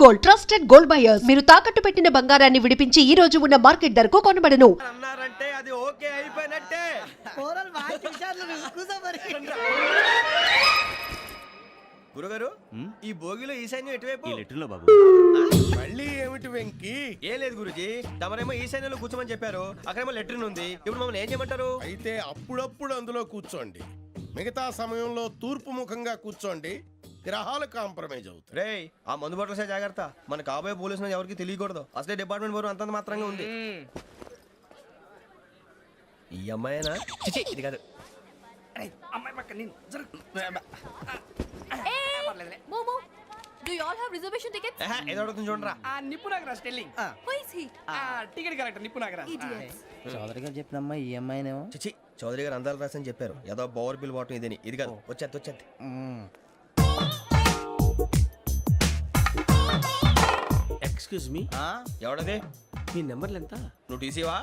Gold, trusted gold buyers. మీరు తాకట్టు పెట్టిన బంగారాన్ని విడిపించి ఈ రోజు ఉన్న మార్కెట్ ధరకు కొనబడను. అన్నారంటే అది ఓకే అయిపోయినట్టే. గురుగారు, ఈ భోగిలో ఈశాన్యం ఎటువైపు? ఈ లెటర్లో బాబు. మళ్ళీ ఏమిటి వెంకీ? ఏం లేదు గురుజీ, తమరేమో ఈశాన్యంలో కూర్చోమని చెప్పారు, అక్కడేమో లెటర్ ఉంది. ఇప్పుడు మమ్మల్ని ఏం చేయమంటారు? అయితే అప్పుడప్పుడు అందులో కూర్చోండి, మిగతా సమయంలో తూర్పు ముఖంగా కూర్చోండి. గ్రహాలు కాంప్రమైజ్ అవుతాయి. రే, ఆ మందు బట్టలసే జాగ్రత్త. మన కాబోయే పోలీసులు ఎవరికి తెలియకూడదు. అసలే డిపార్ట్మెంట్ బోరు అంతంత మాత్రంగా ఉంది. ఈ అమ్మాయినా? చిచి, ఇది కాదు. అమ్మాయి పక్క నేను Momo, do you all have reservation tickets? ఏదో అడుగుతుంది చూడరా. నిప్పు Nagaraj telling Who is he? Ticket collector నిప్పు నాగరాజ్. Idiots. చౌదరి గారు చెప్పినమ్మా ఈ అమ్మాయినేమో. చిచి, చౌదరి గారు అందాలు రాసని చెప్పారు. ఏదో బోర్ బిల్ బాటం ఇదని. ఇది కాదు, వచ్చేది. Excuse me, ఎవడది? మీ నెంబర్లు ఎంత? నువ్వు టీసీవా?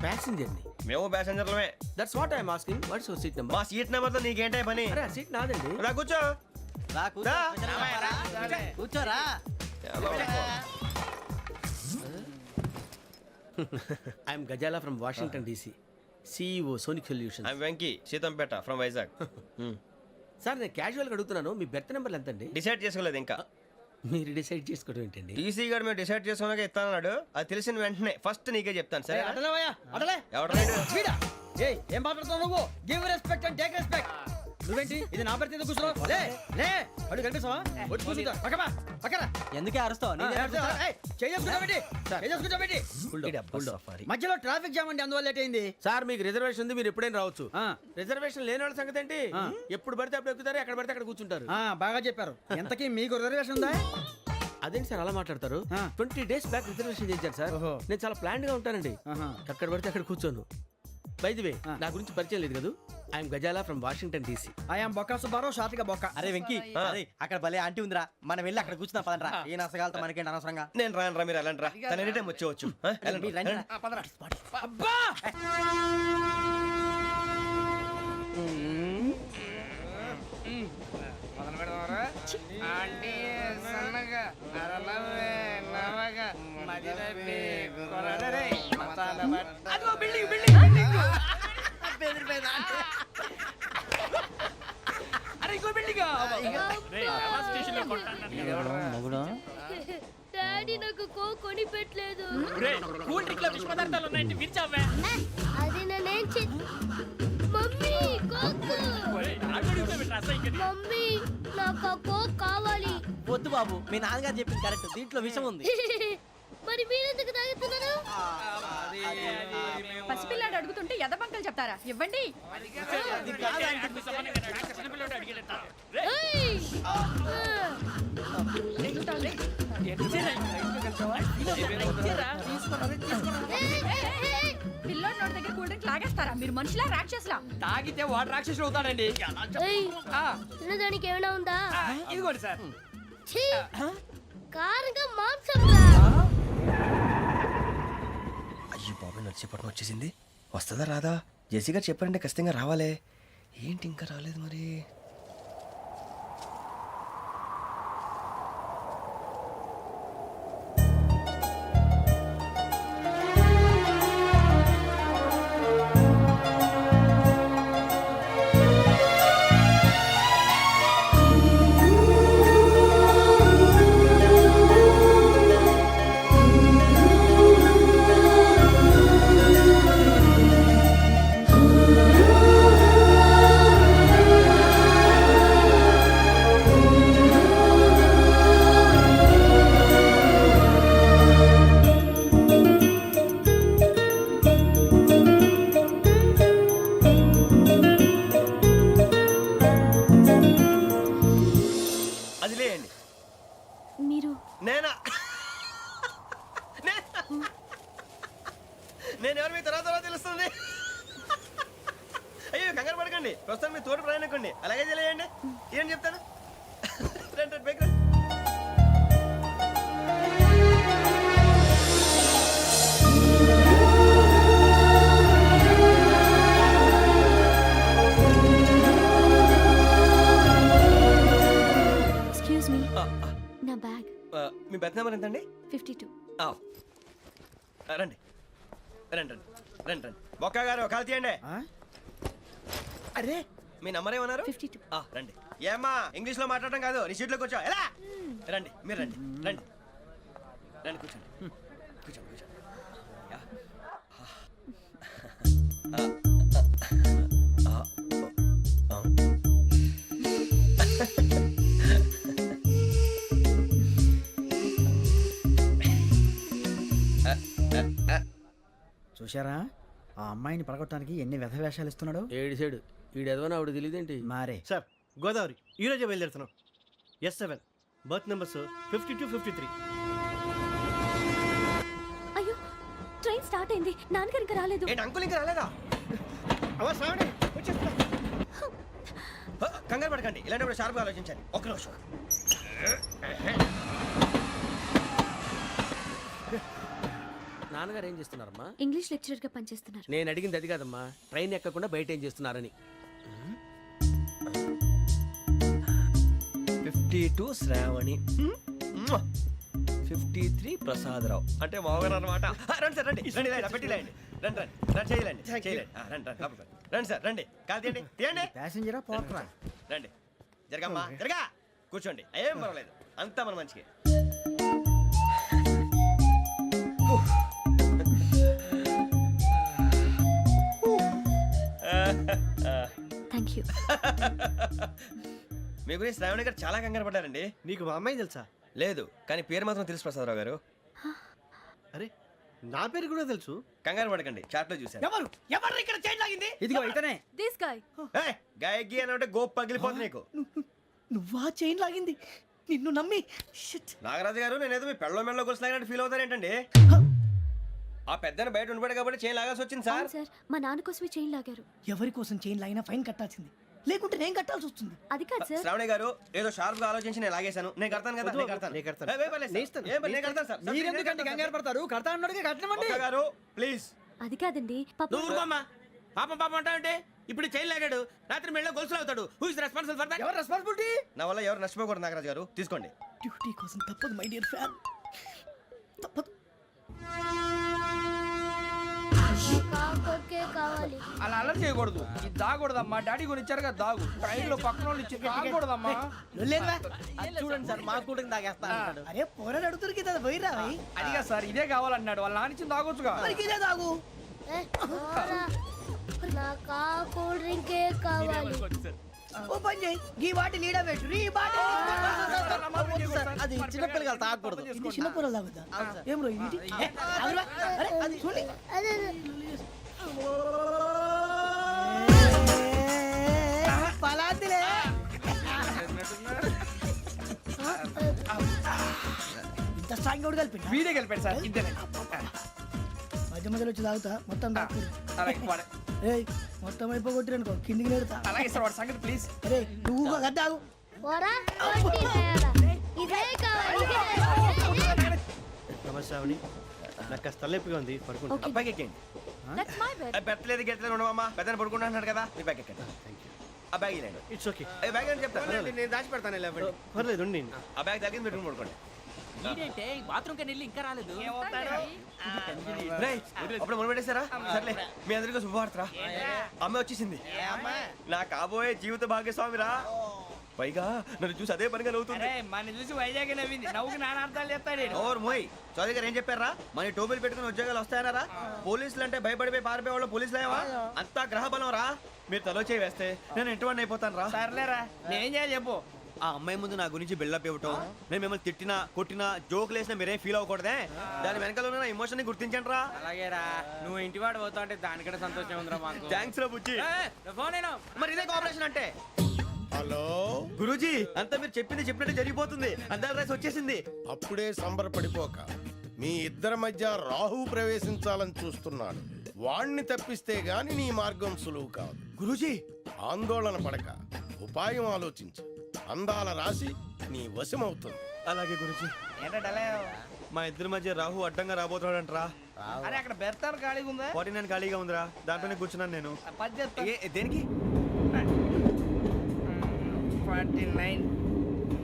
ప్యాసింజర్ ని. మేము ప్యాసెంజర్లమే. That's what I'm asking. What's your seat number? మా సీట్ నెంబర్తో నీకేంటే పని? అరే ఆ సీట్ నాదండి. రా కూర్చో. రా. కూర్చోరా. I'm Gazala from Washington DC, CEO Sonic Solution. I'm Venky, Seethampeta from Vizag. Sir నేను క్యాజువల్గా అడుగుతున్నాను, మీ బెర్త్ నెంబర్లు ఎంత అండి? డిసైడ్ చేసుకోలేదు ఇంకా. మీరు డిసైడ్ చేసుకోవడం ఏంటండి? టీసీ గారు మేము డిసైడ్ చేసుకున్నాక ఇస్తానన్నాడు. అది తెలిసిన వెంటనే ఫస్ట్ నీకే చెప్తాను. సరే? ఎవరు ఏం మాట్లాడుతావు నువ్వు? Give respect and take respect. నువ్వేంటి ఇది నా పరిస్థితి కూర్చున్నావు? లే లే, అడుగు కనిపిస్తావా? వచ్చి కూర్చుంటా. పక్కరా. ఎందుకే అరుస్తావు? మధ్యలో ట్రాఫిక్ జామ్ అండి, అందువల్ల లేట్ అయింది. సార్ మీకు రిజర్వేషన్ ఉంది, మీరు ఎప్పుడైనా రావచ్చు. రిజర్వేషన్ లేని వాళ్ళ సంగతి ఏంటి? ఎప్పుడు పడితే అప్పుడు ఎక్కుతారు, ఎక్కడ పడితే అక్కడ కూర్చుంటారు. బాగా చెప్పారు. ఎంతకీ మీకు రిజర్వేషన్ ఉందా? అదేంటి సార్ అలా మాట్లాడతారు? 20 days బ్యాక్ రిజర్వేషన్ చేశారు సార్. నేను చాలా ప్లాన్డ్ గా ఉంటానండి. అక్కడ పడితే అక్కడ కూర్చోను. బై ది వే, నా గురించి పరిచయం లేదు కదా. I'm Gazala from Washington DC. I'm Bokka Subbarao, షార్ట్గా బొక్క. అరే వెంకీ, అక్కడ భలే ఆంటీ ఉందిరా, మనం వెళ్ళి అక్కడ కూర్చున్నా పదనరా. ఏ నసగాలతో మనకేంటి అనవసరంగా. నేను రాను రా, మీరు వెళ్ళండి రా. తన ఎనీ టైం వచ్చేవచ్చు. అబ్బా డాడీ నాకు కోక్ కొని పెట్టలేదు. కూల్ డ్రింక్ లో విష పదార్థాలు ఉన్నాయంటే విరిచావే. అది నేనేం మమ్మీ కోక్. మమ్మీ నాకు కోక్ కావాలి. వద్దు బాబు, మీ నాన్నగారు చెప్పింది కరెక్ట్, దీంట్లో విషయం ఉంది. మరి మీరెందుకు తాగుతున్నారు? పసిపిల్లాడు అడుగుతుంటే ఎదబంకలు చెప్తారా? ఇవ్వండి. పిల్లోడి నోటి దగ్గర కూల్ డ్రింక్ లాగేస్తారా? మీరు మనుషులా రాక్షసులా? తాగితే వాడు రాక్షసుడు అవుతాడండి. తినడానికి ఏమైనా ఉందా? ఇదిగోండి సార్. కారంగా మాంసం. అయ్యో బాబాయ్, నడిచేపట్నం వచ్చేసింది. వస్తుందా రాదా? జెసి గారు చెప్పారంటే ఖచ్చితంగా రావాలే. ఏంటి ఇంకా రాలేదు మరి? నేను ఎవరు మీ తర్వాత తెలుస్తుంది. అయ్యో కంగారు పడకండి, ప్రస్తుతం మీ తోటి ప్రయాణకండి. అలాగే తెలియండి. ఏం చెప్తాను రండి బైక్ రండి. ఎక్స్క్యూజ్ మీ, నా బ్యాగ్. మీ బెత్ నెంబర్ ఎంతండి? 52. ఆ, రండి రండి రండి రండి రండి బొక్క గారు కాల్ తీయండి. అరే మీ నంబర్ ఏమన్నారు? 52. రండి. ఏమ్మా ఇంగ్లీష్ లో మాట్లాడడం కాదు, నీ సీట్లో కూర్చో. ఎలా రండి, మీరు రండి రండి రండి కూర్చోండి కూర్చోండి కూర్చోండి. యా. చూశారా ఆ అమ్మాయిని పడగొట్టడానికి ఎన్ని వ్యధ వేషాలు ఇస్తున్నాడు. ఏడు సైడు ఈడు ఎదవని ఆవిడ తెలియదేంటి? మారే సార్ గోదావరి ఈ రోజే బయలుదేరుతున్నాం. S7 berth numbers 52, 53. అయ్యో ట్రైన్ స్టార్ట్ అయింది, నాన్నగారు ఇంకా రాలేదు. ఏంటి అంకుల్ ఇంకా రాలేదా? కంగారు పడకండి, ఇలాంటప్పుడు షార్ప్గా ఆలోచించండి. ఒక్క నిమిషం. నాన్నగారు ఏం చేస్తున్నారమ్మా? ఇంగ్లీష్ లెక్చరర్ గా పనిచేస్తున్నారు. నేను అడిగింది అది కాదమ్మా, ట్రైన్ ఎక్కకుండా బయట ఏం చేస్తున్నారని. 52 శ్రావణి, 53 ప్రసాదరావు అంటే మామగారు అనమాట. రండి సార్ రండి రండి రండి పెట్టి రండి రండి రండి రండి చేయలేండి చేయలేండి రండి రండి లోపలికి రండి. రండి సార్ రండి కాల్ తీయండి తీయండి ప్యాసింజరా పోట్రా. రండి జరగమ్మా జరగా కూర్చోండి, ఏం పర్వాలేదు అంతా మన మంచికి. Thank you. మీ గురించి శ్రావణి గారు చాలా కంగారు పడ్డారండి. నీకు మా అమ్మాయి తెలుసా? లేదు కానీ పేరు మాత్రం తెలుసు ప్రసాదరావు గారు. అరే నా పేరు కూడా తెలుసు. కంగారు పడకండి, చాట్ లో చూశాను. ఎవరు ఎవరు ఇక్కడ చైన్ లాగింది? ఇదిగో ఇతనే. This guy. గాయకి అని అంటే గోప్ పగిలిపోతుంది నీకు. నువ్వా చైన్ లాగింది? నిన్ను నమ్మి నాగరాజు గారు నేనేదో మీ పెళ్ళ మెళ్ళలో గురిసిలాగినట్టు ఫీల్ అవుతారేంటండి? ఆ పెద్దని బయట ఉండిపోయాడు కాబట్టి చైన్ లాగాల్సి వచ్చింది సార్. అవును సార్, మా నాన్న కోసమే చైన్ లాగారు. ఎవరి కోసం చైన్ లాగినా ఫైన్ కట్టాల్సింది, లేకుంటే నేను కట్టాల్సి వస్తుంది. అది కాదు సార్. శ్రావణి గారు ఏదో షార్ప్ గా ఆలోచించి నేను లాగేశాను. నేను కడతాను కదా, నేను కడతాను. నేను కడతాను. ఏ, పర్లేదు సార్. ఏ, నేను కడతాను సార్. మీరెందుకంటే కంగారు పడతారు? కడతా అన్నాడుగా కట్టమండి. ఒక్క గారు ప్లీజ్. అది కాదండి పాప. నువ్వు ఊరుకోమ్మా. పాపం పాపం అంటావంటే ఇప్పుడు చైన్ లాగాడు, రాత్రి మెళ్ళలో గొలుసులు అవుతాడు. Who is responsible for that? ఎవరు రెస్పాన్సిబిలిటీ? నా వల్ల ఎవరు నష్టపోకూడదు నాగరాజు గారు, తీసుకోండి. డ్యూటీ కోసం తప్పదు మై డియర్ ఫ్యాన్, తప్పదు. కావాలి. అలా అల్లరి చేయకూడదు. ఇది దాగకూడదమ్మా. డాడీ కొని ఇచ్చారు కదా దాగు. ట్రైన్ లో పక్కన వాళ్ళు ఇచ్చి దాగకూడదమ్మా. చూడండి సార్ మా కూడా తాగేస్తా అన్నాడు. అరే పోరాడు అడుగుతారు కదా, పోయిరా అడిగా సార్ ఇదే కావాలన్నాడు. వాళ్ళ నాన్న ఇచ్చింది తాగొచ్చుగా. ఇదే తాగు. నాకు కూల్ డ్రింకే కావాలి. ఓ పని చేయి, ఈ బాటిల్ లీడ పెట్టు. ఈ బాటిల్ అది చిన్నపిల్లలు తాగకూడదు. ఇది చిన్న పొరలు తాగుతా. ఏం రో ఇది? అరే అది చూడండి. పలాతిలే. ఇంత స్ట్రాంగ్ కూడా కలిపి వీడే గెలిపాడు సార్. ఇంతేనే. మధ్య మధ్యలో వచ్చి తాగుతా, మొత్తం తాగుతుంది. అలాగే వాడు. ఏయ్ మొత్తం అయిపోగొట్టిరనుకో కిందికి నేడుతా. అలాగే సార్ వాడు సంగతి ప్లీజ్. అరే నువ్వు కదా తాగు. ఇదే కావాలి. నమస్తే శ్రావణి, నాకు కాస్త తలెప్పిగా ఉంది, పడుకుంటా. అబ్బాయికి ఎక్కండి. That's my bed. పెట్టలేదు గెట్టలేదు ఉండవమ్మా. పెద్దని పడుకుంటా అన్నాడు కదా, మీ బ్యాగ్ ఎక్కండి. ఆ బ్యాగ్ ఇలాండి. It's okay. బ్యాగ్ అని చెప్తాను, నేను దాచి పెడతాను. ఇలా పర్లేదు ఉండి. ఆ బ్యాగ్ తగ్గింది పెట్టుకుని పడుకోండి. బాత్రూమ్ కని ఇంకా రాలేదు. రేయ్, అప్పుడు మొదలు పెట్టేశారా? సర్లే మీ అందరికీ శుభవార్తరా, అమ్మ వచ్చేసింది. నా కాబోయే జీవిత భాగ్యస్వామిరా. పైగా నన్ను చూసి అదే పనిగా నవ్వుతుంది. మన చూసి వైజాగ్ నవ్వింది. నవ్వుకి నాన్న అర్థాలు చెప్తాడు. ఓర్ మోయ్, చౌదరి గారు ఏం చెప్పారా? మన టోబీలు పెట్టుకుని ఉద్యోగాలు వస్తాయన్నారా? పోలీసులు అంటే భయపడిపోయి పారిపోయే వాళ్ళు పోలీసులేవా? అంతా గ్రహ బలం రా. మీరు తలో చేయి వేస్తే నేను ఇంటివాడిని అయిపోతాను రా. సర్లేరా, నేనేం చేయాలి చెప్పు. ఆ అమ్మాయి ముందు నా గురించి బిల్డప్ ఇవ్వటం, నేను మిమ్మల్ని తిట్టినా కొట్టినా జోకులు వేసినా మీరేం ఫీల్ అవ్వకూడదే. దాని వెనకాల ఉన్న ఎమోషన్ ని గుర్తించండి రా. అలాగేరా, నువ్వు ఇంటి వాడు పోతా అంటే దానికంటే సంతోషం ఉందిరా మాకు. థ్యాంక్స్ రా బుజ్జి. ఫోన్ అయినా మరి ఇదే కోఆపరేషన్ అంటే. హలో గురూజీ, అంతా మీరు చెప్పింది చెప్పినట్టు జరిగిపోతుంది. అందాల రైస్ వచ్చేసింది. అప్పుడే సంబరపడిపోక. మీ ఇద్దరి మధ్య రాహు ప్రవేశించాలని చూస్తున్నాడు. వాణ్ణి తప్పిస్తే గాని నీ మార్గం సులువు కాదు. గురూజీ, ఆందోళన పడక, ఉపాయం ఆలోచించు. అందాల రాశి నీ వశమవుతుంది. అలాగే గురూజీ. ఏంటంటే మా ఇద్దరి మధ్య రాహు అడ్డంగా రాబోతున్నాడంట్రా. అరే అక్కడ బెర్తాను ఖాళీగా ఉందా? 49 ఖాళీగా ఉందిరా, దాంట్లోనే కూర్చున్నాను నేను. పది చెప్తా. దేనికి? 49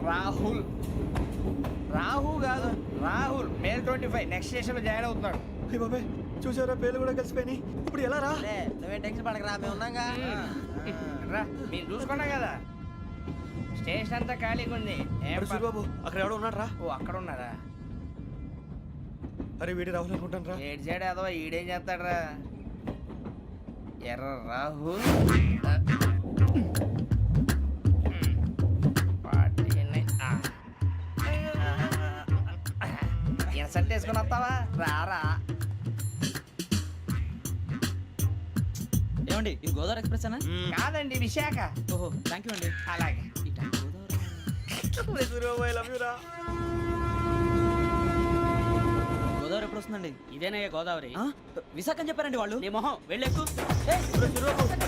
రాహుల్ రాహు కాదు రాహుల్ మే 25 నెక్స్ట్ స్టేషన్ లో జాయిన్ అవుతున్నాడు. అయ్య బాబాయ్ చూసారా పేర్లు కూడా కలిసిపోయినాయి. ఇప్పుడు ఎలా రా? నువ్వే టెన్షన్ పడకరా మేము ఉన్నాగా. రా మీరు చూసుకున్నా కదా స్టేషన్ అంతా ఖాళీగా ఉంది. ఏం అరే సూరిబాబు అక్కడ ఎవడో ఉన్నాడు రా. ఓ అక్కడ ఉన్నారా? అరే వీడి రాహుల్ అనుకుంటాను రా. ఏడు సైడ్ ఏదో ఈడేం చేస్తాడరా? ఎర్ర రాహు ఇన్సర్ట్ వేసుకుని వస్తావా? రారా. ఏమండి ఇది గోదావరి ఎక్స్ప్రెస్ అనా? కాదండి విశాఖ. ఓహో థ్యాంక్ యూ అండి. అలాగే సూరిబాబు ఐ లవ్ యు రా. గోదావరి ఎప్పుడు వస్తుందండి? ఇదేనయ్య గోదావరి. విశాఖ అని చెప్పారండి వాళ్ళు. నీ మొహం వెళ్ళెక్కు.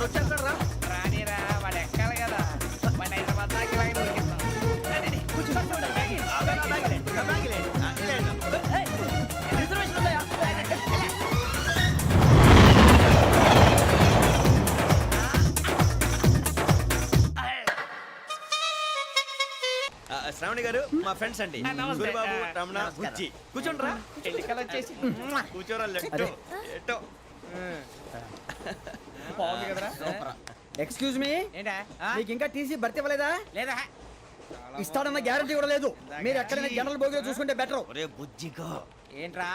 వచ్చేస్తాడు రా. రానిరా వాడు ఎక్కాలి కదా. వాడిని హైదరాబాద్ దాకా ఇలాగే దొరికిస్తాం. రండి, కూర్చో. రిజర్వేషన్ ఉందా? శ్రావణి గారు మా ఫ్రెండ్స్ అండి. నమస్తే. సూరిబాబు రమణ బుజ్జి కూర్చోండి రా. ఎన్నికలు వచ్చేసి కూర్చోరా లెట్టో ఎట్టో. బాగుంది కదరా? ఎక్స్క్యూజ్ మీ, ఏంటా? మీకు ఇంకా టీసీ భర్తీ ఇవ్వలేదా? లేదా ఇస్తాడన్న గ్యారంటీ కూడా లేదు. మీరు ఎక్కడైనా జనరల్ బోగిలో చూసుకుంటే బెటర్. ఒరే బుజ్జిగా ఏంట్రా?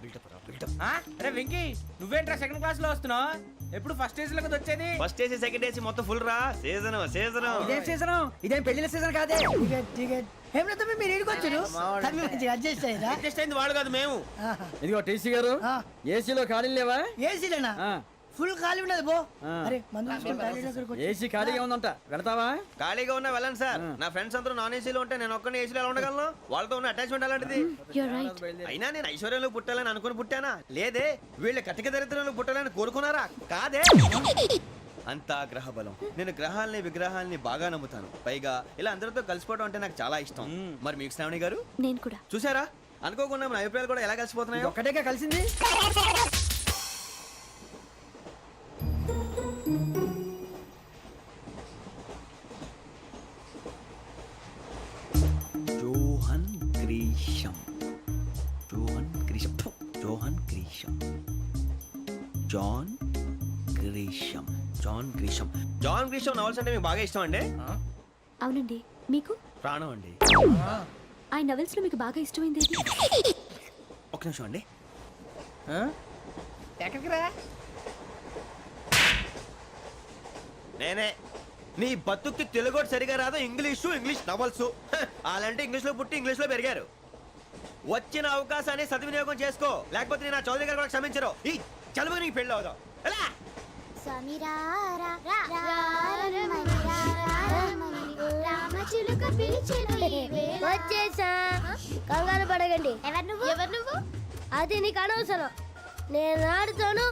బిల్డప్ రా బిల్డప్. అరే వెంకీ నువ్వేంట్రా సెకండ్ క్లాస్ లో వస్తున్నావు? ఎప్పుడు ఫస్ట్ ఏజ్ లో కదా వచ్చేది? ఫస్ట్ ఏసీ సెకండ్ ఏసీ మొత్తం ఫుల్ రా. Season season. ఇదేం సీజన్? ఇదేం పెళ్లిన సీజన్ కాదే. మీరు ఇడికొచ్చారు అడ్జస్ట్ అయ్యారా? అడ్జస్ట్ అయింది వాళ్ళు కాదు మేము. ఇదిగో టీసీ గారు, ఏసీలో ఖాళీలు లేవా? ఏసీలేనా? ఫుల్ ఖాళీ ఉండదు బో. అరే మందు ఏసీ ఖాళీగా ఉందంట, వెళతావా? ఖాళీగా ఉన్నా వెళ్ళండి సార్. నా ఫ్రెండ్స్ అందరూ నాన్ ఏసీలో ఉంటే నేను ఒక్కనే ఏసీలో ఎలా ఉండగలను? వాళ్ళతో ఉన్న అటాచ్మెంట్ అలాంటిది. అయినా నేను ఐశ్వర్యంలో పుట్టాలని అనుకుని పుట్టానా? లేదే. వీళ్ళ కటిక దరిద్రంలో పుట్టాలని కోరుకున్నారా? కాదే. అంతా గ్రహ బలం. నేను గ్రహాలని విగ్రహాలని బాగా నమ్ముతాను. పైగా ఇలా అందరితో కలిసిపోవడం అంటే నాకు చాలా ఇష్టం. మరి మీకు శ్రావణి గారు? నేను కూడా. చూసారా అనుకోకుండా మన అభిప్రాయాలు కూడా ఎలా కలిసిపోతున్నాయో. ఒక్కటేగా కలిసింది. John Grisham. John Grisham. John Grisham. John Grisham. John Grisham. John Grisham novels అంటే మీకు బాగా ఇష్టం అండి? అవునండి. మీకు? ప్రాణం అండి. ఆ నవెల్స్ లో మీకు బాగా ఇష్టమైంది ఏది? ఒక్క నిమిషం అండి. ఎక్కడికి రా? నేనే. నీ బతుక్కి తెలుగు సరిగా రాదు. English novels. అలాంటి ఇంగ్లీష్ లో పుట్టి ఇంగ్లీష్ లో పెరిగారు. వచ్చిన అవకాశాన్ని సద్వినియోగం చేసుకో, లేకపోతే నేను నా చౌదరి గారు కూడా క్షమించరు. ఈ చదువు నీకు పెళ్ళి అవుదాం. ఎలా? వచ్చేసా. కంగారు పడగండి. ఎవరు నువ్వు? అది నీకు అనవసరం. నేను ఆడుతాను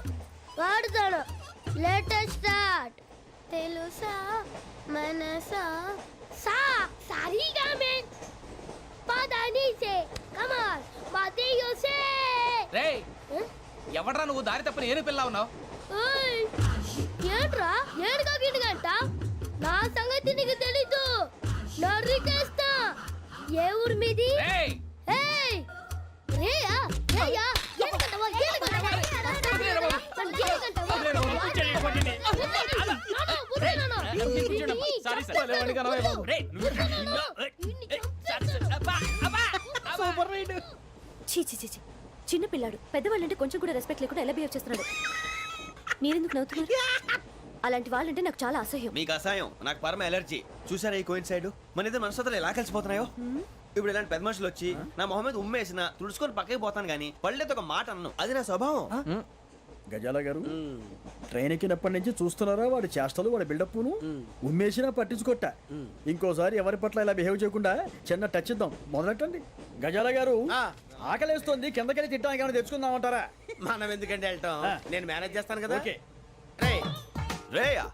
వాడుతాను. Let start. తెలుసా మనసా సా సారీగా మే పదాని సే కమాన్ మాదేయో సే. రేయ్ ఎవడ్రా నువ్వు? దారి తప్పని ఏను పిల్ల ఉన్నావు? ఓయ్ ఏంట్రా ఏడుగా గిడుగంట? నా సంగతి నీకు తెలీదు. నరికేస్తా. ఏ ఊరు మీది? రేయ్ ఏయ్ రేయా రేయా ఏడుగంటవా ఏడుగంటవా చిన్న పిల్లాడు. పెద్దవాళ్ళంటే కొంచెం కూడా రెస్పెక్ట్ లేకుండా ఎలా బిహేవ్ చేస్తున్నాడు. మీరెందుకు నవ్వుతున్నారు? అలాంటి వాళ్ళంటే నాకు చాలా అసహ్యం. మీకు అసహాయం, నాకు పరమ ఎలర్జీ. చూసారా ఈ కోయిన్ సైడ్? మన ఇద్దరు మనసుతో ఎలా కలిసిపోతున్నాయో. ఇప్పుడు ఇలాంటి పెద్ద మనుషులు వచ్చి నా మొహం మీద ఉమ్మేసిన తుడుచుకొని పక్కకి పోతాను కానీ పళ్ళేతో ఒక మాట అన్ను. అది నా స్వభావం. గజాల గారు, ట్రైన్ ఎక్కినప్పటి నుంచి చూస్తున్నారా వాడి చేష్టలు, వాడి బిల్డప్ను? ఉమ్మేసినా పట్టించుకోట. ఇంకోసారి ఎవరి పట్ల ఇలా బిహేవ్ చేయకుండా చిన్న టచ్ ఇద్దాం. మొదలెట్టండి. గజాల గారు, ఆకలేస్తోంది, కిందకెళ్ళి తిట్టడానికి ఏమైనా తెచ్చుకుందామంటారా? మనం ఎందుకంటే వెళ్తాం, నేను మేనేజ్ చేస్తాను కదా. ఓకే. రేయా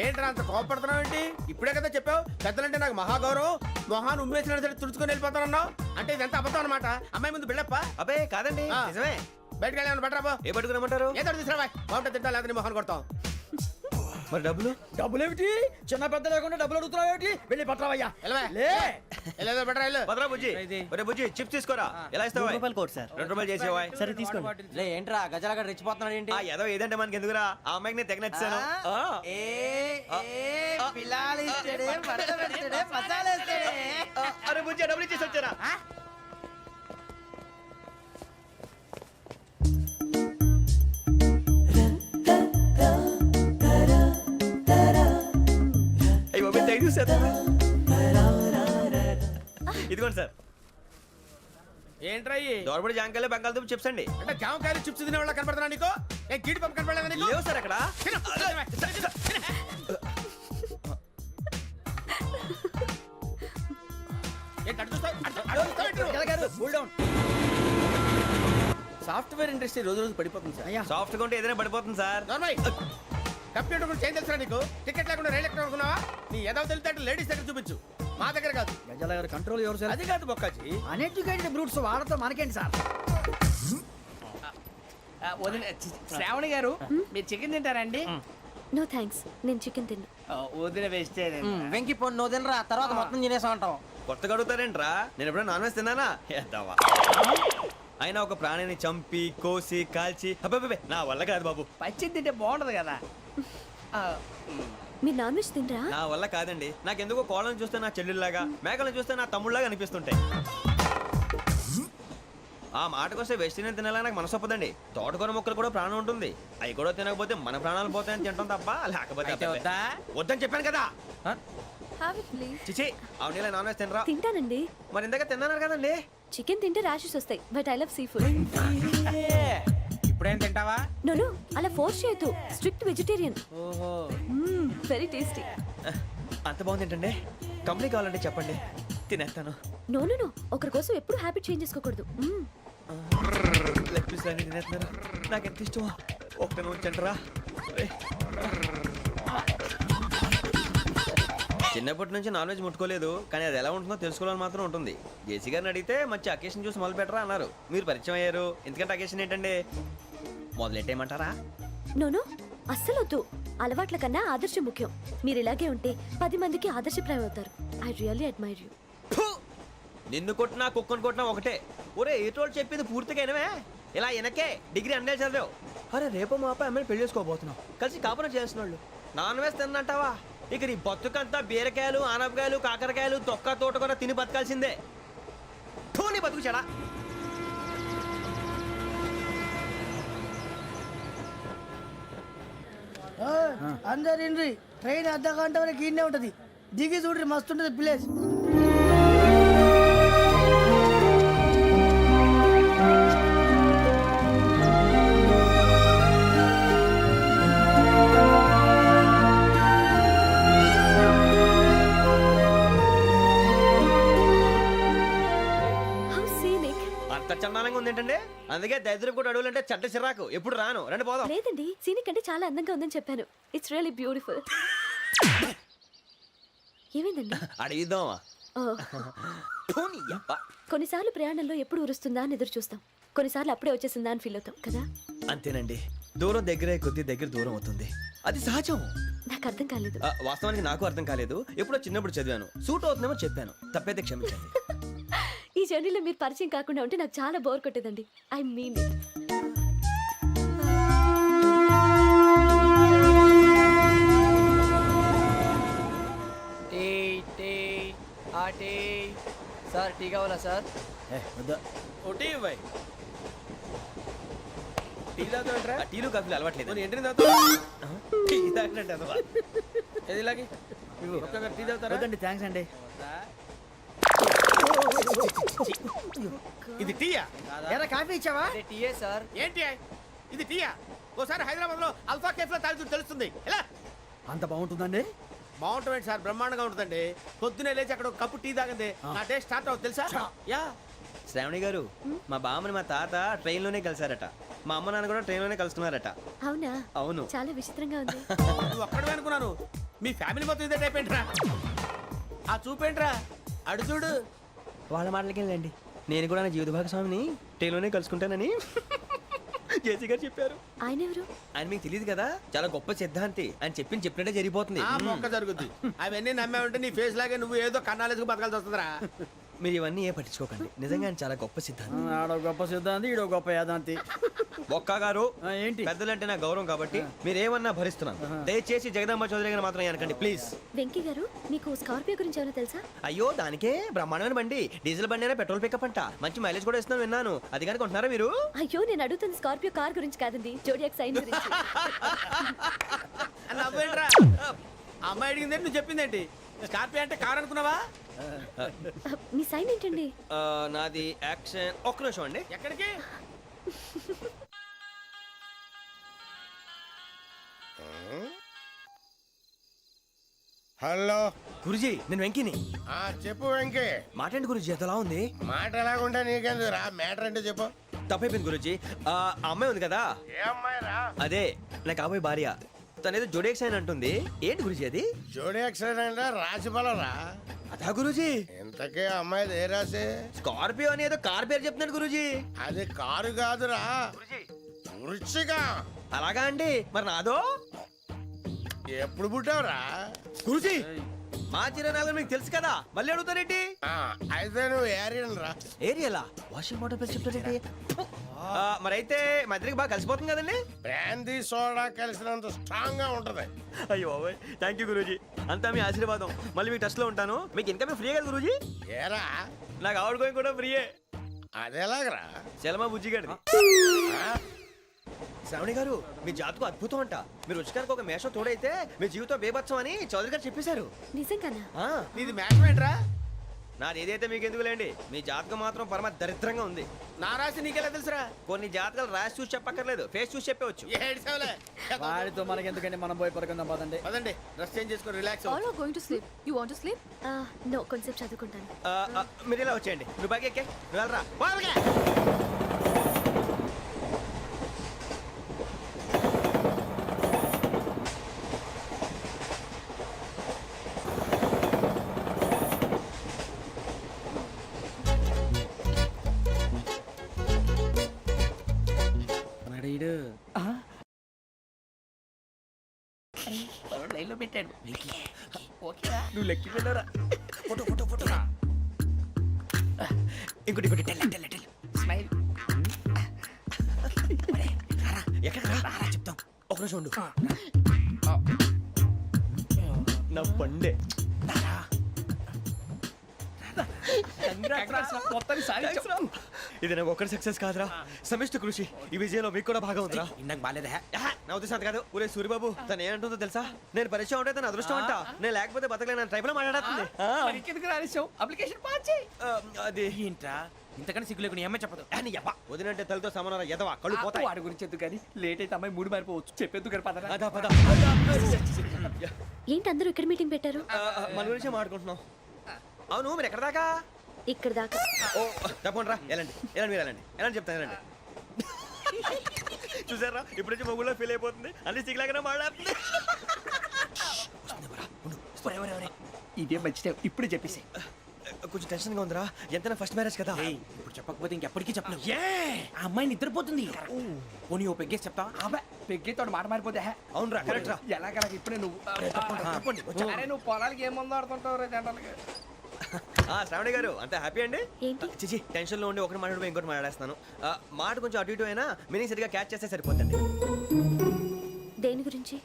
ఏంట్రా అంత కోపడుతున్నావు ఏంటి? ఇప్పుడే కదా చెప్పావు పెద్దలంటే నాకు మహాగౌరవం, మొహాన్ని ఉమ్మేసిన సరే తుడుచుకొని వెళ్ళిపోతానన్నావు. అంటే ఇదంతా అబద్ధం అనమాట. అమ్మాయి ముందు బిల్డప్ప. అబ్బే కాదండి, నిజమే. బయటకు వెళ్ళాను బట్రాబో. ఏ పట్టుకురమ్మంటారు? ఏదో తీసుకురా బాగుంటుంది తింటా, లేదా మొహాన్ని కొడతాం. మరి డబ్బులు డబ్బులు ఏమిటి? చిన్న పెద్ద లేకుండా డబ్బులు అడుగుతున్నావు ఏమిటి? వెళ్ళి పట్టరావయ్యా. లే. భద్రా బుజ్జి ఒరే బుజ్జి చిప్స్ తీసుకోరా. ఎలా ఇస్తావా? రూపాయలు కోట్ సార్. 2 రూపాయలు చేసేవా? సరే తీసుకోండి. లే ఏంట్రా గజాల రెచ్చిపోతున్నాడు ఏంటి? ఆ ఏదో ఏదంటే మనకి ఎందుకురా, ఆ అమ్మాయికి నేను తెగ నచ్చాను. అరే బుజ్జి డబ్బులు ఇచ్చేసి వచ్చారా? అయ్యో థ్యాంక్ యూ సార్. ఇదిగోండి సార్. ఏంట్రా దోరబడి జాంకాయలు బంగాళదుంప చిప్స్ అండి. అంటే జామకాయలు చిప్స్ తినే వాళ్ళ కనపడుతున్నా నీకు? ఏ గీడి పంప కనపడలేదా నీకు? లేవు సార్ అక్కడ. సాఫ్ట్వేర్ ఇండస్ట్రీ రోజు రోజు పడిపోతుంది సార్. సాఫ్ట్ గా ఉంటే ఏదైనా పడిపోతుంది సార్. కంప్యూటర్ గురించి ఏం తెలుసా నీకు? టికెట్ లేకుండా రైలు ఎక్కడ అనుకున్నావా? నీ ఏదో తెలితే లేడీస్ దగ్గర చూపించు, మా దగ్గర కాదు. గజాల గారు కంట్రోల్ ఎవరు సార్? అది కాదు బొక్కాజీ. అన్ఎడ్యుకేటెడ్ బ్రూట్స్ వాడతాం మనకేంటి సార్? శ్రావణి గారు మీరు చికెన్ తింటారండి? నో థ్యాంక్స్, నేను చికెన్ తిన్నా. వదిన వేస్తే వెంకి పొన్ను నువ్వు తినరా, తర్వాత మొత్తం తినేసా ఉంటాం. కొత్తగా అడుగుతారేంట్రా? నేను ఎప్పుడైనా నాన్ వెజ్ తిన్నానా? ఎద్దావా. అయినా ఒక ప్రాణిని చంపి కోసి కాల్చి అబ్బబ్బే నా వల్ల కాదు బాబు. పచ్చి తింటే బాగుంటది కదా. మీరు నాన్ వెజ్ తినరా? నా వల్ల కాదండి. నాకెందుకో కోళ్ళని చూస్తే నా చెల్లెళ్ళలాగా, మేకలను చూస్తే నా తమ్ముళ్ళలాగా అనిపిస్తుంటాయి. ఆ మాటకొస్తే వెస్టిరియన్ తినాలని నాకు మనసు ఒప్పదండి. తోటకూర మొక్కలు కూడా ప్రాణం ఉంటుంది. అవి కూడా తినకపోతే మన ప్రాణాలు పోతాయని తింటాం తప్ప లేకపోతే వద్దా? వద్దని చెప్పాను కదా. Have it please. చిచి అవునీ నాన్ వెజ్ తినరా? తింటానండి. మరి ఇందాక తిన్నాను కదండి. చికెన్ తింటే ర్యాషెస్ వస్తాయి, but I love sea food. ఇప్పుడేం తింటావా? నో అలా ఫోర్స్ చేయొద్దు. Strict vegetarian. ఓహో వెరీ టేస్టీ. అంత బాగుంది ఏంటండి? కంపెనీ కావాలంటే చెప్పండి, తినేస్తాను. నో ఒకరి కోసం ఎప్పుడు హ్యాబిట్ చేంజ్ చేసుకోకూడదు. లెగ్ పీస్ అన్ని తినేస్తున్నారు. నాకు ఎంత ఇష్టమో. ఒకటే ఉంచండిరా. చిన్నప్పటి నుంచి నాన్ వెజ్ ముట్టుకోలేదు, కానీ అది ఎలా ఉంటుందో తెలుసుకోవాలని మాత్రం ఉంటుంది. జేసీ గారిని అడిగితే మంచి అకేషన్ చూసి మొదలు పెట్టరా అన్నారు. మీరు పరిచయం అయ్యారు, ఎందుకంటే అకేషన్ ఏంటండి? మొదలెట్టేయమంటారా? నో అస్సలు వద్దు. అలవాట్ల కన్నా ఆదర్శం ముఖ్యం. మీరు ఇలాగే ఉంటే 10 మందికి ఆదర్శప్రాయం అవుతారు. I really admire you. నిన్ను కొట్టినా కుక్కను కొట్టినా ఒకటే. ఒరే ఏటోళ్ళు చెప్పింది పూర్తిగా వినవే. ఇలా వెనకే డిగ్రీ అన్నే చదివావు. అరే రేపు మా అబ్బాయి అమ్మాయిని పెళ్లి చేసుకోబోతున్నావు, కలిసి కాపురం చేసిన వాళ్ళు నాన్ వెజ్ తిన్నంటావా? ఇక నీ బతుకంతా బీరకాయలు ఆనపకాయలు కాకరకాయలు తొక్క తోట కూడా తిని బతకాల్సిందే. నీ బతుకు చెడా. అందరు ఇండ్రి, ట్రైన్ అర్ధ గంట వరకు ఇన్నే ఉంటది. దిగి చూడ్రి, మస్తు ఉంటది ప్లేస్. అంత చందానంగా ఉంది ఏంటంటే? అందుకే దరిద్రం కూడా అడవులంటే చెడ్డ చిరాకు. ఎప్పుడు రాను. రండి పోదాం. లేదండి, సీనిక్ అంటే చాలా అందంగా ఉందని చెప్పాను. It's really beautiful. ఏమైందండి? అడిగిద్దామా? కొన్నిసార్లు ప్రయాణంలో ఎప్పుడు ఉరుస్తుందా అని ఎదురు చూస్తాం, కొన్నిసార్లు అప్పుడే వచ్చేసిందా అని ఫీల్ అవుతాం కదా. అంతేనండి, దూరం దగ్గరే కొద్ది దగ్గర దూరం అవుతుంది. అది సహజం. నాకు అర్థం కాలేదు. వాస్తవానికి నాకు అర్థం కాలేదు. ఎప్పుడో చిన్నప్పుడు చదివాను, సూట్ అవుతుందేమో చెప్పాను. తప్పైతే క్షమించండి. ఈ జర్నీలో మీరు పరిచయం కాకుండా ఉంటే నాకు చాలా బోర్ కొట్టేదండి. I mean it. Sir tea కావాలా సార్? టీ ఇవ్వాయి. టీ తాగుతావేంట్రా? టీలు కాఫీలు అలవాట్లేదు. ఏంటి తాగుతావు? టీ తాగినట్టు అదవా. ఏది ఇలాగే టీ తాగుతారా? థ్యాంక్స్ అండి. ఇది టీయా? ఎరా కాఫీ ఇచ్చావా? టీయే సార్. ఏంటి ఇది టీయా? ఓసారి హైదరాబాద్ లో అల్ఫా కేఫ్ లో తాగుతూ తెలుస్తుంది. ఎలా అంత బాగుంటుందండి? బాగుంటుంది సార్, బ్రహ్మాండంగా ఉంటుందండి. పొద్దునే లేచి అక్కడ ఒక కప్పు టీ తాగింది నా డే స్టార్ట్ అవుతుంది తెలుసా? యా. శ్రావణి గారు, మా బామ్మని మా తాత ట్రైన్ లోనే కలిసారట. మా అమ్మ నాన్న కూడా ట్రైన్ లోనే కలుస్తున్నారట. అవునా? అవును. చాలా విచిత్రంగా ఉంది. నువ్వు ఒక్కడే అనుకున్నాను, మీ ఫ్యామిలీ మొత్తం ఇదే టైప్ ఏంట్రా? ఆ చూపేంట్రా, అడు చూడు. వాళ్ళ మాటలకి వెళ్ళండి. నేను కూడా నా జీవిత భాగస్వామిని ట్రైన్ లోనే కలుసుకుంటానని జేసీ గారు చెప్పారు. ఆయన ఎవరు? ఆయన మీకు తెలియదు కదా, చాలా గొప్ప సిద్ధాంతి అని చెప్పినట్టే జరిగిపోతుంది. ఆ మొక్క జరుగుద్ది. అవన్నీ నమ్మే ఉంటే నీ ఫేస్ లాగే నువ్వు ఏదో కన్నాలేసుకు బతకాల్సి వస్తుందిరా. మీరు ఇవన్నీ ఏ పట్టించుకోకండి, నిజంగా ఆయన చాలా గొప్ప సిద్ధాంతి. ఆడో గొప్ప సిద్ధాంతి, ఈడో గొప్ప యాదాంతి. ఒక్క గారు ఏంటి? పెద్దలంటే నా గౌరవం కాబట్టి మీరేమన్నా భరిస్తున్నాను. దయచేసి జగదాంబ చౌదరి గారు మాత్రం అనకండి ప్లీజ్. వెంకీ గారు, మీకు స్కార్పియో గురించి ఏమైనా తెలుసా? అయ్యో దానికే బ్రహ్మాండమైన బండి, డీజిల్ బండి అయినా పెట్రోల్ పికప్ అంట, మంచి మైలేజ్ కూడా ఇస్తున్నాను విన్నాను. అది కానీ కొంటున్నారా మీరు? అయ్యో, నేను అడుగుతుంది స్కార్పియో కార్ గురించి కాదండి, జోడియాక్ సైన్ గురించి. నవ్వేంట్రా? అమ్మాయి అడిగింది నువ్వు చెప్పిందేంటి? స్కార్పియో అంటే కారు అనుకున్నావా? మీ సైన్ ఏంటండి? నాది యాక్షన్. ఒక్క నిమిషం అండి. ఎక్కడికి? హలో గురుజీ నేను వెంకిని. చెప్పు వెంకీ. మాట్లాడండి గురుజీ, ఎంతలా ఉంది? మాట ఎలాగుంటా నీకెందుకు రా, మ్యాటర్ అంటే చెప్పు. తప్పైపోయింది గురుజీ. ఆ అమ్మాయి ఉంది కదా, ఏ అమ్మాయి రా? అదే నా కాబోయే భార్య. తనేదో జోడేక్స్ అని అంటుంది. ఏంటి గురుజీ అది? జోడి యాక్సిడెంట్ రాసి రా. అదా గురుజీ? ఇంతకే అమ్మాయి ఏ రాసి? స్కార్పియో అని ఏదో కార్ పేరు చెప్తున్నాడు గురుజీ. అది కారు కాదురా, వృచ్చిక. అలాగా అండి, మరి నాదో? ఎప్పుడు పుట్టావురా? గురుజీ మా చిరనాలు మీకు తెలుసు కదా, మళ్ళీ అడుగుతారేంటి? అయితే నువ్వు ఏరియన్ రా. ఏరియలా? వాషింగ్ వాటర్ పేరు చెప్తారేంటి? మరైతే మా ఇద్దరికి బాగా కలిసిపోతుంది కదండి. బ్రాందీ సోడా కలిసినంత స్ట్రాంగ్ గా ఉంటది. అయ్యో థ్యాంక్ యూ గురూజీ, అంతా మీ ఆశీర్వాదం. మళ్ళీ మీకు టచ్ లో ఉంటాను. మీకు ఇన్కమ్ ఫ్రీ కదా గురూజీ? ఏరా నాకు ఆవిడ గోయింగ్ కూడా ఫ్రీయే. అదేలాగరా? చలమా బుజ్జి గారిది. శ్రావణి గారు మీ జాతకు అద్భుతం అంట. మీరు రుచికారికి ఒక మేషం తోడైతే మీ జీవితం బేబత్సం అని చౌదరి గారు చెప్పేశారు. నిజంగానా? నీది మ్యాటర్ ఏంట్రా? నాది ఏదైతే మీకు ఎందుకు లేండి, మీ జాతకం మాత్రం పరమ దరిద్రంగా ఉంది. నా రాసి నీకెలా తెలుసురా? కొన్ని జాతకాలు రాసి చూసి చెప్పక్కర్లేదు, ఫేస్ చూసి చెప్పవచ్చు. ఏడ్చావులే. వాడితో మనకి ఎందుకంటే మనం పోయి పడుకుందాం పదండి. పదండి, డ్రెస్ చేంజ్ చేసుకొని relax All are going to sleep. You want to sleep? No, కొంచెం చదువుకుంటాను. మీరు ఇలా వచ్చేయండి. నువ్వు బాగా ఎక్కే, నువ్వు వెళ్ళరా. బాగా లైన్లో పెట్టాడు. నువ్వు లెక్కి వెళ్ళరా. Photo photo photo. ఇంకోటి ఇంకోటి టెల్ టెల్ టెల్. స్మైల్. ఎక్కడ రా చెప్తాం. ఒక నిమిషం ఉండు. నా పండే ఇది నాకు ఒక్కడి సక్సెస్ కాదురా, సమిష్టి కృషి. ఈ విజయంలో మీకు కూడా భాగం ఉందిరా. ఇందాక బాగాలేదా? నా ఉద్దేశం అంత కాదు. ఊరే సూరిబాబు తను ఏమంటుందో తెలుసా? నేను పరిచయం ఉంటే తన అదృష్టం అంట. నేను లేకపోతే బతకలేను ట్రైబ్ లో మాట్లాడుతుంది. ఇంకెందుకు రాలేసావు? అప్లికేషన్ పాస్ చేయి. అది ఏంట్రా ఇంతకన్నా సిగ్గు లేకుండా ఏమై చెప్పదు. వదినంటే తలతో సమానం ఎదవా, కళ్ళు పోతాయి. వాడి గురించి ఎందుకు కానీ లేట్ అయితే అమ్మాయి మూడు మారిపోవచ్చు. చెప్పేందుకు కానీ పదరా. అదా పద. ఏంటి అందరూ ఇక్కడ మీటింగ్ పెట్టారు? మన గురించే మాట్లాడుకుంటున్నాం. అవును మీరు ఎక్కడ దాకా? ఇక్కడ దాకా. ఓ తప్పకుండా రా, వెళ్ళండి వెళ్ళండి, మీరు వెళ్ళండి వెళ్ళండి చెప్తాను వెళ్ళండి. చూసారా ఇప్పుడు నుంచి మొగుల్లో ఫీల్ అయిపోతుంది, అన్ని సిగ్లాగానే మాట్లాడుతుంది. ఇదే మంచి టైం, ఇప్పుడు చెప్పేసి. కొంచెం టెన్షన్ గా ఉందిరా, ఎంతైనా ఫస్ట్ మ్యారేజ్ కదా. ఇప్పుడు చెప్పకపోతే ఇంకెప్పటికీ చెప్పను. ఆ అమ్మాయి నిద్రపోతుంది. పోనీ ఓ పెగ్గేసి చెప్తా. పెగ్గేతో మాట మారిపోతే. అవునరా కరెక్ట్ రా. ఎలాగలా ఇప్పుడే నువ్వు అరే నువ్వు పొలాలకి ఏం ముందు ఆడుతుంటావు రే జనరల్గా. శ్రావణి గారు అంత హ్యాపీ అండి? ఏంటి? చిచి టెన్షన్ లో ఉండి ఒకటి మాట్లాడిపోయి ఇంకోటి మాట్లాడేస్తాను. మాట కొంచెం అటు ఇటు అయినా మీనింగ్ సరిగా క్యాచ్ చేస్తే సరిపోతుంది. దేని గురించి?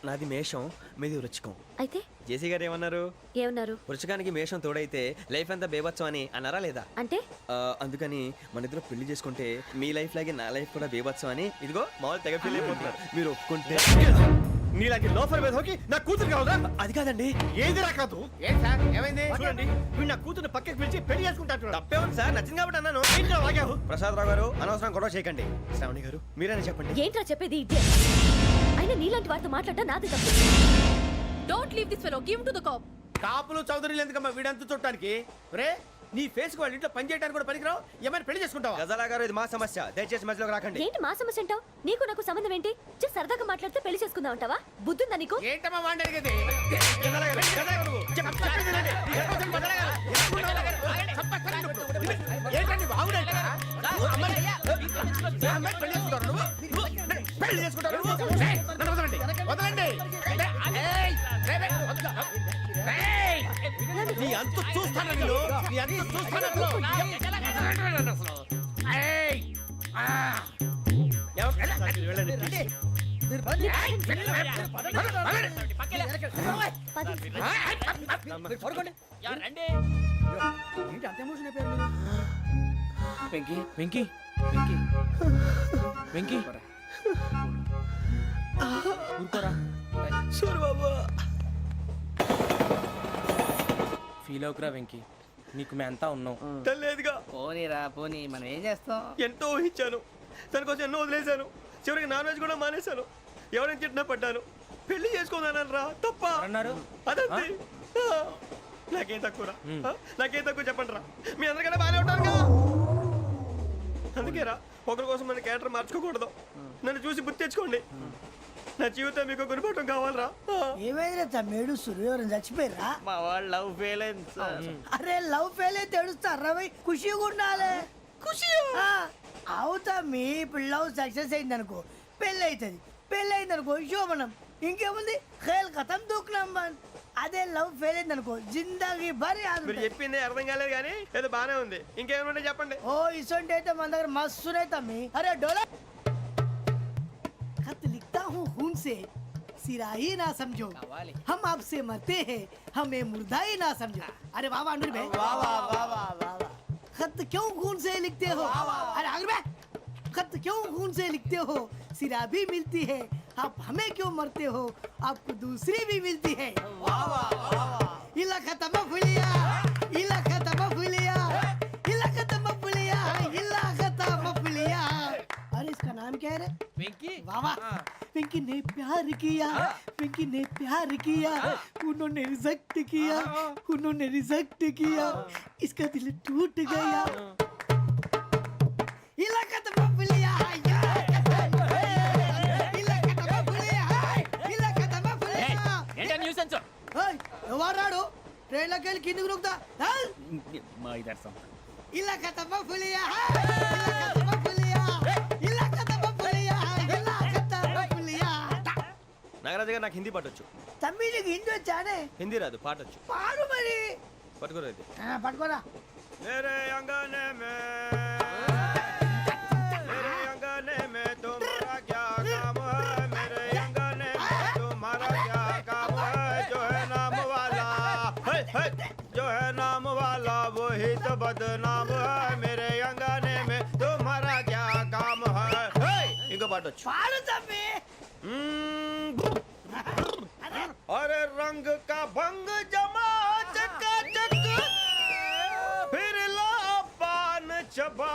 నాది మేషం, మీది వృచ్చికం. అయితే జేసీ గారు ఏమన్నారు? ఏమన్నారు? వృచ్చికానికి మేషం తోడైతే లైఫ్ అంతా బేబత్సం అని అన్నారా లేదా? అంటే అందుకని మన ఇద్దరు పెళ్లి చేసుకుంటే మీ లైఫ్ లాగే నా లైఫ్ కూడా బేబత్సం అని ఇదిగో మామూలు తెగ ఫీల్ అయిపోతున్నారు. మీరు ఒప్పుకుంటే నీలాంటి లోఫర్ మీద హోకి నా కూతురు కావదా? అది కాదండి. ఏది రా కాదు. ఏంటి సార్ ఏమైంది? చూడండి వీడు నా కూతురు పక్కకి పిలిచి పెళ్లి చేసుకుంటాడు. తప్పే ఉంది సార్, నచ్చింది కాబట్టి అన్నాను. ప్రసాద్ రావు గారు అనవసరం గొడవ చేయకండి. శ్రావణి గారు మీరైనా చెప్పండి. ఏంట్రా చెప్పేది? ఇదే అయినా నీలాంటి వారితో మాట్లాడటం నాది తప్పు. Don't leave this fellow, give to the cop. కాపులు చౌదరులు ఎందుకమ్మా వీడంతా చుట్టానికి? రే నీ ఫేస్ వాళ్ళ ఇంట్లో పని చేయడానికి కూడా పనికిరావు. ఏమైనా పెళ్లి చేసుకుంటావా? గజాలా గారు ఇది మా సమస్య, దయచేసి మధ్యలోకి రాకండి. ఏంటి మా సమస్య అంటావు? నీకు నాకు సంబంధం ఏంటి? జస్ట్ సరదాగా మాట్లాడితే పెళ్లి చేసుకుందాం అంటావా? బుద్ధుందా నీకు? ఏంటమ్మా వాడిని అడిగేది? ఏంటండి బాగుండేట? పెళ్లి చేసుకుంటారు నన్ను వదలండి వదలండి ఏయ్, రేయ్, రేయ్, వదలు. రేయ్, నీ అంతు చూస్తాను నేను, నీ అంతు చూస్తాను అసలు. వదలండి అసలు. ఏయ్, ఆ. వెళ్ళండి. మీరు పని పడుకోండి. ఏంటి అంత ఎమోషన్ అయిపోయారు మీరు? వెంకీ వెంకీ వెంకీ వెంకీ ఊరుకోరా. ఫీల్ అవుకురా వెంకీ, నీకు మేమంతా ఉన్నాం. తెలియదుగా పోనీరా పోనీ, మనం ఏం చేస్తాం? ఎంతో ఊహించాను, దానికోసం ఎన్నో వదిలేశాను, చివరికి నాన్ వెజ్ కూడా మానేశాను. ఎవరైనా తిట్టినా పడ్డాను, పెళ్లి చేసుకోదానని రా తప్ప అన్నారు అదంతే. నాకేం తక్కువ నాకేం తక్కువ చెప్పండి రా, మీ అందరికన్నా బాగానే ఉంటారు కదా. అందుకే రా, ఒకరి కోసం మన క్యారెక్టర్ మార్చుకోకూడదు. నన్ను చూసి గుర్తు తెచ్చుకోండి. నా జీవితం మీకు గురిపటం కావాలరా. ఏమైందిరా తమ్మేడు ఎవరైనా చచ్చిపోయిరా? మా వాళ్ళు లవ్ ఫెయిల్ అయింది సార్. అరే లవ్ ఫెయిల్ అయితే ఏడుస్తారా భయ్? ఖుషిగా ఉండాలి. ఖుషి అవుతా మీ ఇప్పుడు లవ్ సక్సెస్ అయింది అనుకో పెళ్ళి అవుతుంది, పెళ్ళి అయింది అనుకో శోభనం, ఇంకేముంది ఖేల్ కథం దూకునాం బన్. అదే లవ్ ఫెయిల్ అయింది అనుకో జిందాగీ భారీ మీరు చెప్పింది అర్థం కాలేదు కానీ ఏదో బానే ఉంది. ఇంకేమైనా చెప్పండి. ఓ ఇసొంటి అయితే మన దగ్గర మస్తునే తమ్మి. అరే డోలా खत लिखता हूँ खून से सिरा ही ना समझो, हम आपसे मरते हैं हमें मुर्दा ही ना समझो. अरे वाह वाह अनुर भाई, वाह वाह वाह वाह वाह. खत क्यों खून से लिखते हो? अरे अनुर भाई, खत क्यों खून से लिखते हो? सिरा भी मिलती है, आप हमें क्यों मरते हो? आपको दूसरी भी मिलती है. वाह वाह वाह. इला खत्म फुलिया, इला खत्म फुलिया, इला खत्म फुलिया, इला खत्म फुलिया. अरे इसका नाम क्या है रे? వెంకీ वाह वाह. पिंकी ने प्यार किया, पिंकी ने प्यार किया, उन्होंने रिजेक्ट किया, उन्होंने रिजेक्ट किया, इसका दिल टूट गया. इलाका तो बबलिया ఎవరాడు ట్రైన్లోకి వెళ్ళి కిందికి నొక్కుతా. మా ఇదర్శం ఇలాకా తప్ప పులియా, ఇలాకా తప్ప పులియా, ఇలాకా తప్ప పులియా, ఇలాకా తప్ప పులియా. నాగరాజు గారు నాకు హిందీ పాటొచ్చు. తమ్మి నీకు హిందీ వచ్చానే? హిందీ రాదు, పాటొచ్చు. పాడు మరి. పట్టుకోరైతే పట్టుకోరా. मेरे अंगने में मेरे अंगने में तुम्हारा क्या काम है? मेरे अंगने में तुम्हारा क्या काम है? जो है नाम वाला है, जो है नाम वाला वही तो बदनाम है. मेरे अंगने में तुम्हारा क्या काम है? इनको बाटो పాడు తమ్మి. अरे रंग का भंग जमा चकाचक फिर ला पान चबा.